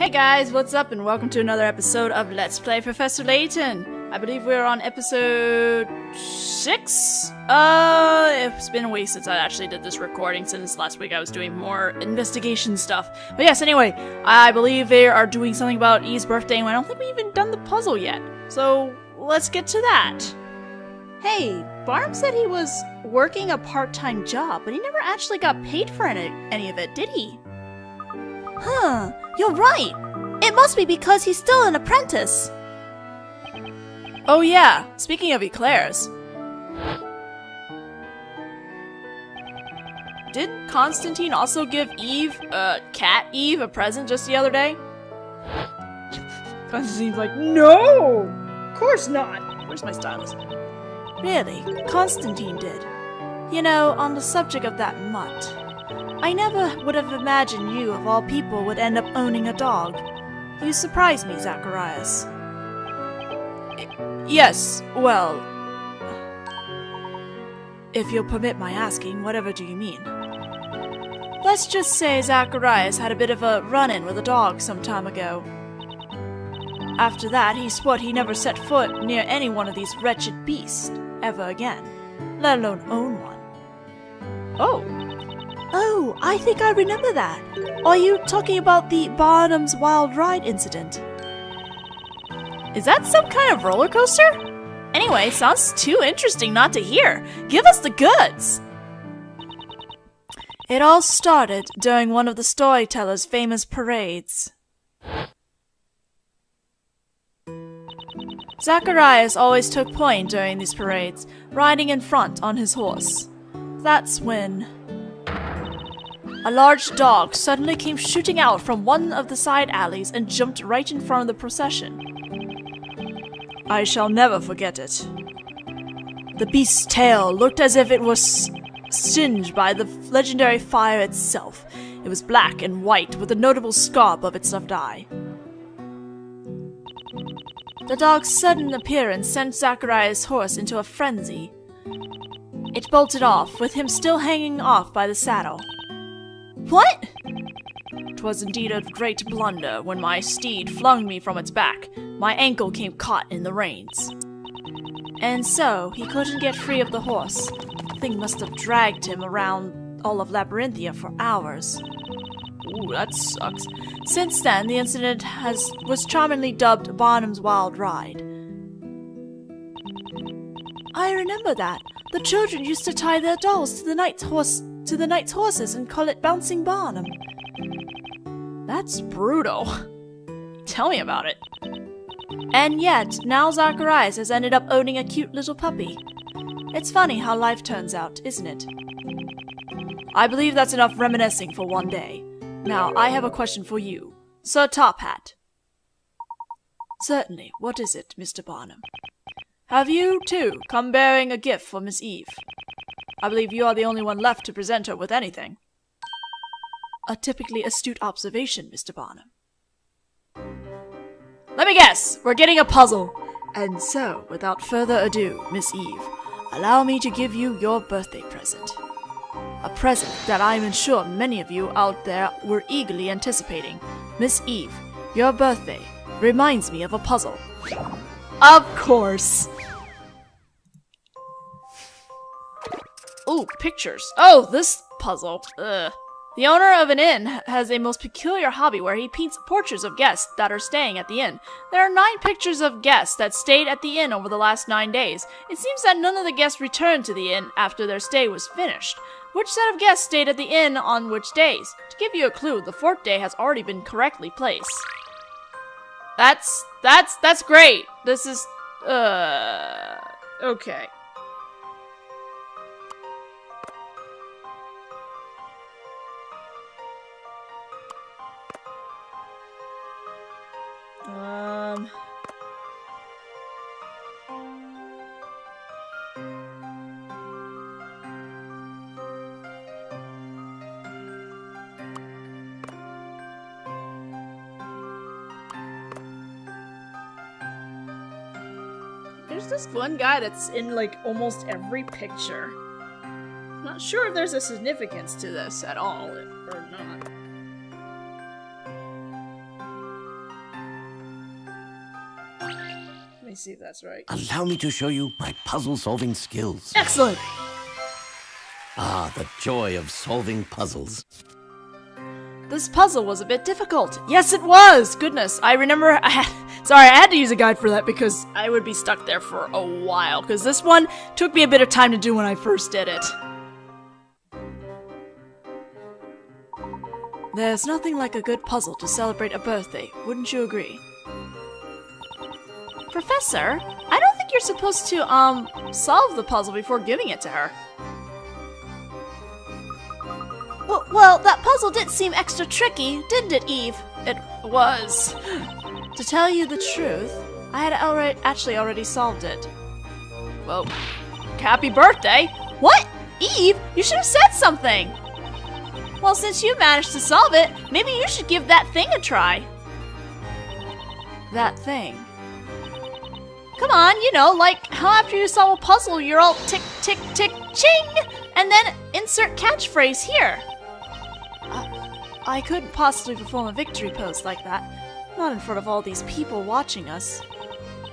Hey guys, what's up and welcome to another episode of Let's Play Professor Layton. I believe we're on episode 6? It's been a week since I actually did this recording, since last week I was doing more investigation stuff. But yes, anyway, I believe they are doing something about Eve's birthday and I don't think we've even done the puzzle yet. So, let's get to that. Hey, Barm said he was working a part-time job, but he never actually got paid for any of it, did he? Huh, you're right. It must be because he's still an apprentice. Oh yeah, speaking of eclairs. Did Constantine also give Cat Eve, a present just the other day? Constantine's like, no! Of course not! Where's my stylus? Really, Constantine did. You know, on the subject of that mutt, I never would have imagined you, of all people, would end up owning a dog. You surprised me, Zacharias. Yes, well... If you'll permit my asking, whatever do you mean? Let's just say Zacharias had a bit of a run-in with a dog some time ago. After that, he swore he never set foot near any one of these wretched beasts ever again, let alone own one. Oh, I think I remember that. Are you talking about the Barnum's Wild Ride incident? Is that some kind of roller coaster? Anyway, sounds too interesting not to hear. Give us the goods! It all started during one of the storyteller's famous parades. Zacharias always took point during these parades, riding in front on his horse. That's when a large dog suddenly came shooting out from one of the side alleys and jumped right in front of the procession. I shall never forget it. The beast's tail looked as if it was singed by the legendary fire itself. It was black and white with a notable scar above its left eye. The dog's sudden appearance sent Zacharias' horse into a frenzy. It bolted off, with him still hanging off by the saddle. What? 'Twas indeed a great blunder. When my steed flung me from its back, my ankle came caught in the reins. And so, he couldn't get free of the horse. The thing must have dragged him around all of Labyrinthia for hours. Ooh, that sucks. Since then, the incident was charmingly dubbed Barnum's Wild Ride. I remember that. The children used to tie their dolls to the knight's horses and call it Bouncing Barnum. That's brutal. Tell me about it. And yet, now Zacharias has ended up owning a cute little puppy. It's funny how life turns out, isn't it? I believe that's enough reminiscing for one day. Now, I have a question for you, Sir Top Hat. Certainly. What is it, Mr. Barnum? Have you, too, come bearing a gift for Miss Eve? I believe you are the only one left to present her with anything. A typically astute observation, Mr. Barnum. Let me guess! We're getting a puzzle! And so, without further ado, Miss Eve, allow me to give you your birthday present. A present that I am sure many of you out there were eagerly anticipating. Miss Eve, your birthday reminds me of a puzzle. Of course! Ooh, pictures. Oh, this puzzle. Ugh. The owner of an inn has a most peculiar hobby where he paints portraits of guests that are staying at the inn. There are 9 pictures of guests that stayed at the inn over the last 9 days. It seems that none of the guests returned to the inn after their stay was finished. Which set of guests stayed at the inn on which days? To give you a clue, the 4th day has already been correctly placed. That's great. This is, okay. There's this one guy that's in, like, almost every picture. I'm not sure if there's a significance to this at all, or not. see if that's right. Allow me to show you my puzzle-solving skills. Excellent! Ah, the joy of solving puzzles. This puzzle was a bit difficult. Yes, it was! Goodness, I remember I had to use a guide for that because I would be stuck there for a while, because this one took me a bit of time to do when I first did it. There's nothing like a good puzzle to celebrate a birthday, wouldn't you agree? Professor, I don't think you're supposed to, solve the puzzle before giving it to her. Well, that puzzle did seem extra tricky, didn't it, Eve? It was. To tell you the truth, I had already solved it. Well, happy birthday! What? Eve, you should have said something! Well, since you managed to solve it, maybe you should give that thing a try. That thing? Come on, you know, like how after you solve a puzzle, you're all tick, tick, tick, ching! And then insert catchphrase here. I couldn't possibly perform a victory pose like that. Not in front of all these people watching us.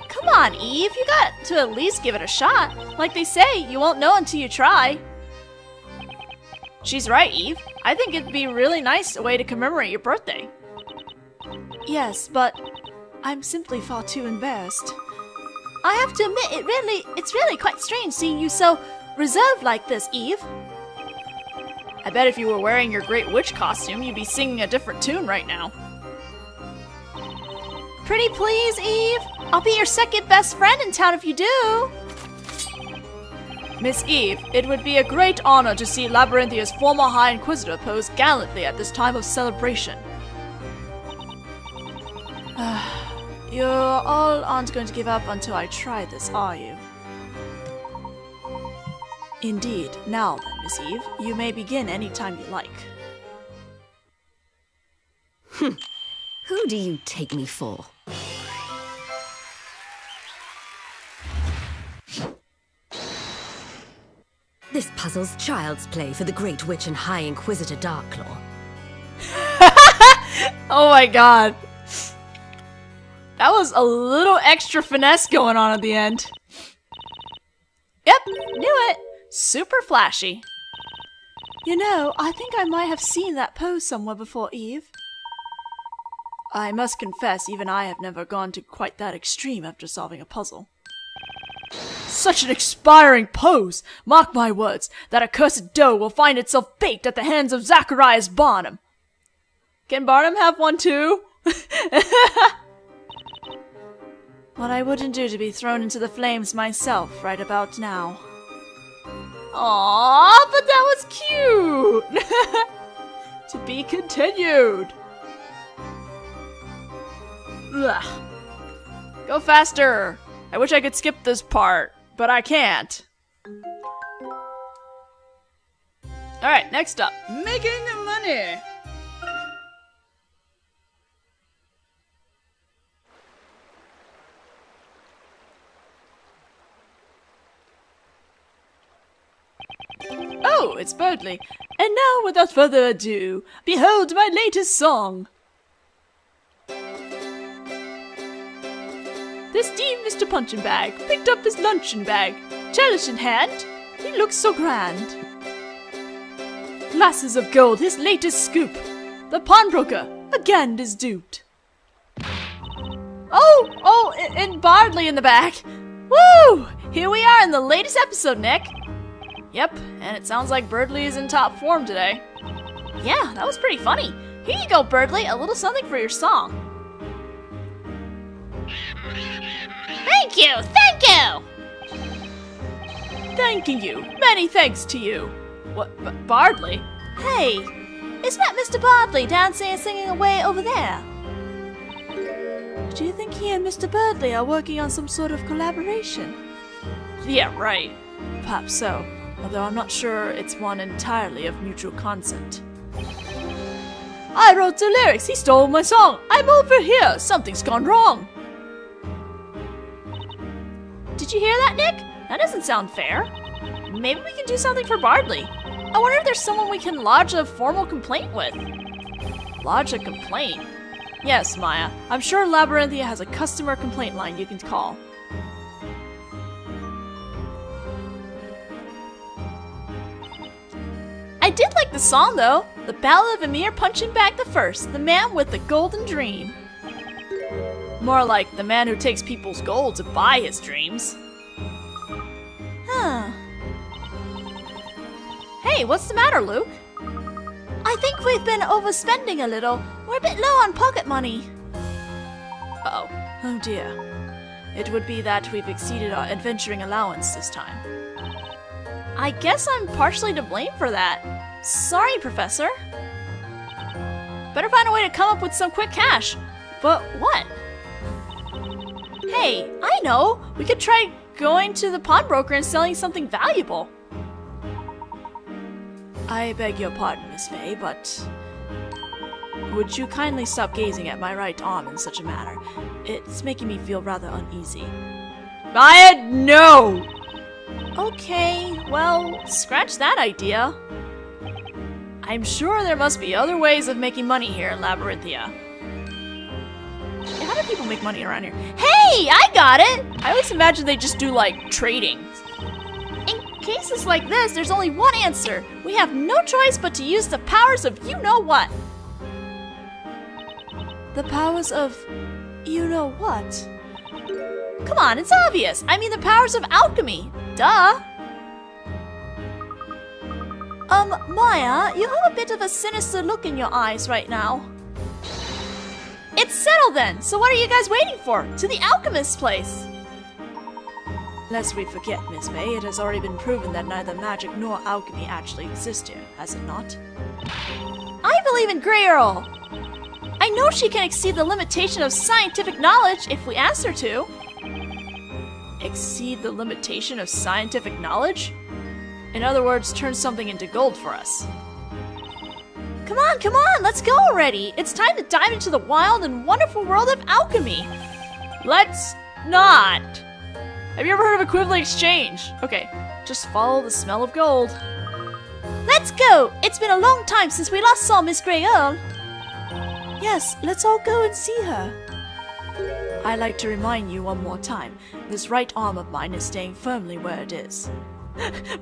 Come on, Eve, you got to at least give it a shot. Like they say, you won't know until you try. She's right, Eve. I think it'd be a really nice way to commemorate your birthday. Yes, but I'm simply far too embarrassed. I have to admit, it's really quite strange seeing you so reserved like this, Eve. I bet if you were wearing your Great Witch costume, you'd be singing a different tune right now. Pretty please, Eve? I'll be your second best friend in town if you do. Miss Eve, it would be a great honor to see Labyrinthia's former High Inquisitor pose gallantly at this time of celebration. You all aren't going to give up until I try this, are you? Indeed. Now then, Miss Eve, you may begin any time you like. Who do you take me for? This puzzle's child's play for the Great Witch and High Inquisitor Darklaw. Oh my god. That was a little extra finesse going on at the end. Yep, knew it. Super flashy. You know, I think I might have seen that pose somewhere before, Eve. I must confess, even I have never gone to quite that extreme after solving a puzzle. Such an inspiring pose! Mark my words, that accursed dough will find itself baked at the hands of Zacharias Barnum. Can Barnum have one too? What I wouldn't do to be thrown into the flames myself right about now. Aww, but that was cute! To be continued. Ugh. Go faster! I wish I could skip this part, but I can't. Alright, next up. Making money! Oh, it's Birdley. And now, without further ado, behold my latest song. This dear Mr. Punchin' Bag picked up his luncheon bag, chalice in hand. He looks so grand. Glasses of gold, his latest scoop. The pawnbroker again is duped. Oh, and Bardley in the back. Woo! Here we are in the latest episode, Nick. Yep, and it sounds like Birdley is in top form today. Yeah, that was pretty funny. Here you go, Birdley, a little something for your song. Thank you! Thank you! Thanking you. Many thanks to you. What, Bardley? Hey, isn't that Mr. Bardley dancing and singing away over there? Do you think he and Mr. Birdley are working on some sort of collaboration? Yeah, right. Perhaps so, although I'm not sure it's one entirely of mutual consent. I wrote the lyrics, he stole my song. I'm over here, something's gone wrong. Did you hear that, Nick? That doesn't sound fair. Maybe we can do something for Bardley. I wonder if there's someone we can lodge a formal complaint with. Lodge a complaint? Yes, Maya. I'm sure Labyrinthia has a customer complaint line you can call. did like the song though. The Ballad of Emir Punching Bag the First, the man with the golden dream. More like the man who takes people's gold to buy his dreams. Huh. Hey, what's the matter, Luke? I think we've been overspending a little. We're a bit low on pocket money. Uh-oh. Oh dear. It would be that we've exceeded our adventuring allowance this time. I guess I'm partially to blame for that. Sorry, Professor. Better find a way to come up with some quick cash. But what? Hey, I know! We could try going to the pawnbroker and selling something valuable. I beg your pardon, Miss Fay, but would you kindly stop gazing at my right arm in such a manner? It's making me feel rather uneasy. No! Okay, well, scratch that idea. I'm sure there must be other ways of making money here in Labyrinthia. How do people make money around here? Hey, I got it! I always imagine they just do, like, trading. In cases like this, there's only one answer. We have no choice but to use the powers of you-know-what. The powers of you-know-what? Come on, it's obvious. I mean the powers of alchemy. Duh. Maya, you have a bit of a sinister look in your eyes right now. It's settled then! So what are you guys waiting for? To the alchemist's place! Lest we forget, Miss May, it has already been proven that neither magic nor alchemy actually exist here, has it not? I believe in Grey Earl! I know she can exceed the limitation of scientific knowledge if we ask her to. Exceed the limitation of scientific knowledge? In other words, turn something into gold for us. Come on, let's go already! It's time to dive into the wild and wonderful world of alchemy! Let's not! Have you ever heard of equivalent exchange? Okay, just follow the smell of gold. Let's go! It's been a long time since we last saw Miss Grey Earl. Yes, let's all go and see her. I'd like to remind you one more time, this right arm of mine is staying firmly where it is.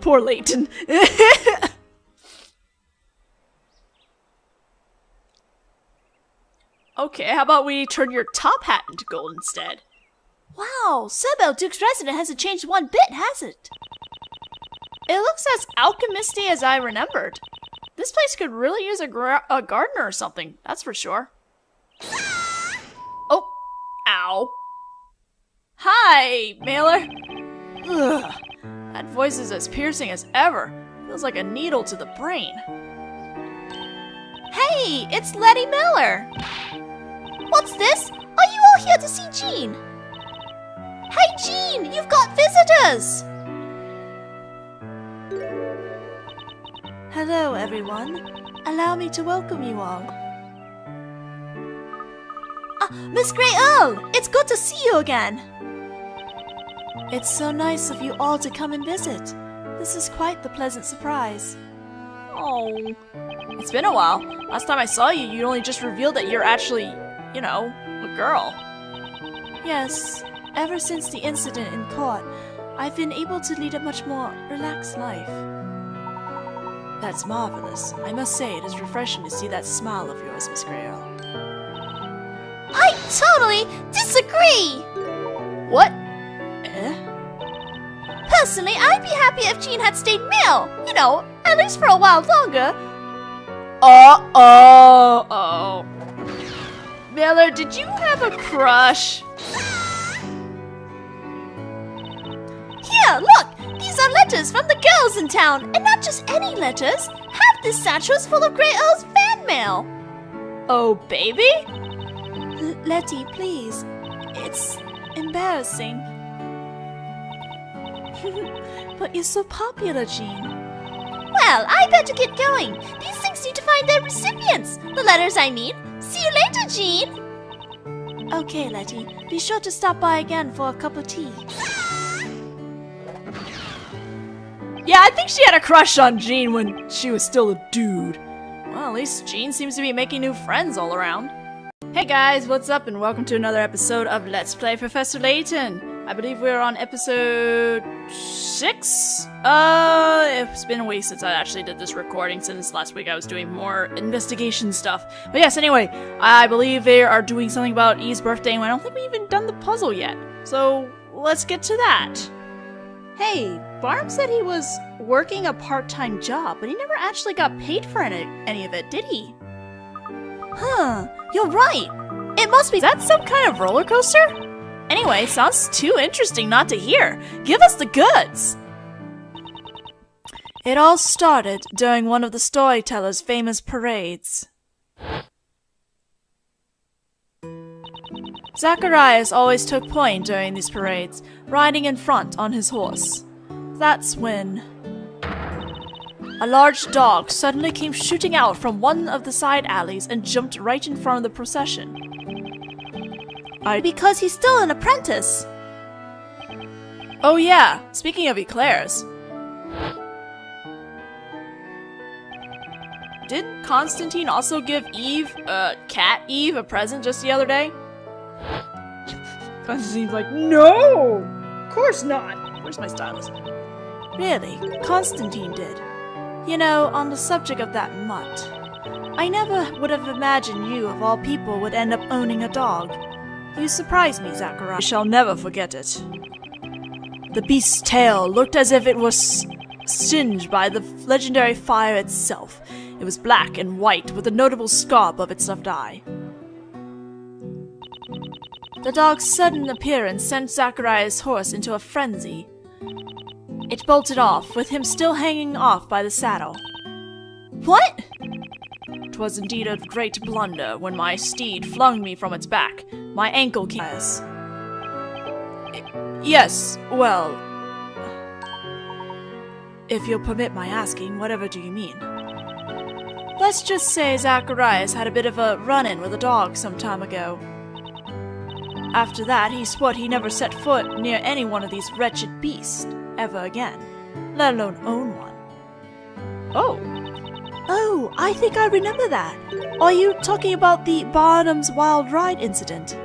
Poor Layton. Okay, how about we turn your top hat into gold instead? Wow, Sebel Duke's resident hasn't changed one bit, has it? It looks as alchemisty as I remembered. This place could really use a gardener or something, that's for sure. Oh, ow. Hi, Mailer. Ugh, that voice is as piercing as ever. Feels like a needle to the brain. Hey, it's Letty Miller. What's this? Are you all here to see Jean? Hey Jean, you've got visitors! Hello everyone. Allow me to welcome you all. Miss Grey Earl! It's good to see you again! It's so nice of you all to come and visit. This is quite the pleasant surprise. Oh. It's been a while. Last time I saw you, you only just revealed that you're actually, you know, a girl. Yes, ever since the incident in court, I've been able to lead a much more relaxed life. That's marvelous. I must say, it is refreshing to see that smile of yours, Miss Grey Earl. I totally disagree! What? Personally, I'd be happy if Jean had stayed male. You know, at least for a while longer. Oh. Miller, did you have a crush? Here, look! These are letters from the girls in town, and not just any letters. Half this satchel is full of Grey Earl's fan mail. Oh, baby? Letty, please. It's embarrassing. But you're so popular, Jean. Well, I better get going. These things need to find their recipients. The letters, I mean. See you later, Jean. Okay, Letty. Be sure to stop by again for a cup of tea. Yeah, I think she had a crush on Jean when she was still a dude. Well, at least Jean seems to be making new friends all around. Hey guys, what's up and welcome to another episode of Let's Play Professor Layton. I believe we're on episode 6? It's been a week since I actually did this recording, since last week I was doing more investigation stuff. But yes, anyway, I believe they are doing something about E's birthday, and I don't think we've even done the puzzle yet. So, let's get to that. Hey, Barm said he was working a part-time job, but he never actually got paid for any of it, did he? Huh, you're right. It must be. Is that some kind of roller coaster? Anyway, sounds too interesting not to hear. Give us the goods. It all started during one of the storyteller's famous parades. Zacharias always took point during these parades, riding in front on his horse. That's when a large dog suddenly came shooting out from one of the side alleys and jumped right in front of the procession. Because he's still an apprentice. Oh yeah, speaking of eclairs. Didn't Constantine also give Cat Eve, a present just the other day? Constantine's like, no! Of course not! Where's my stylus? Really, Constantine did. You know, on the subject of that mutt, I never would have imagined you, of all people, would end up owning a dog. You surprised me, Zachariah. I shall never forget it. The beast's tail looked as if it was singed by the legendary fire itself. It was black and white, with a notable scar above its left eye. The dog's sudden appearance sent Zachariah's horse into a frenzy. It bolted off, with him still hanging off by the saddle. What? 'Twas indeed a great blunder when my steed flung me from its back. My ankle came. Yes, well, if you'll permit my asking, whatever do you mean? Let's just say Zacharias had a bit of a run-in with a dog some time ago. After that, he swore he never set foot near any one of these wretched beasts ever again, let alone own one. Oh, I think I remember that. Are you talking about the Barnum's Wild Ride incident?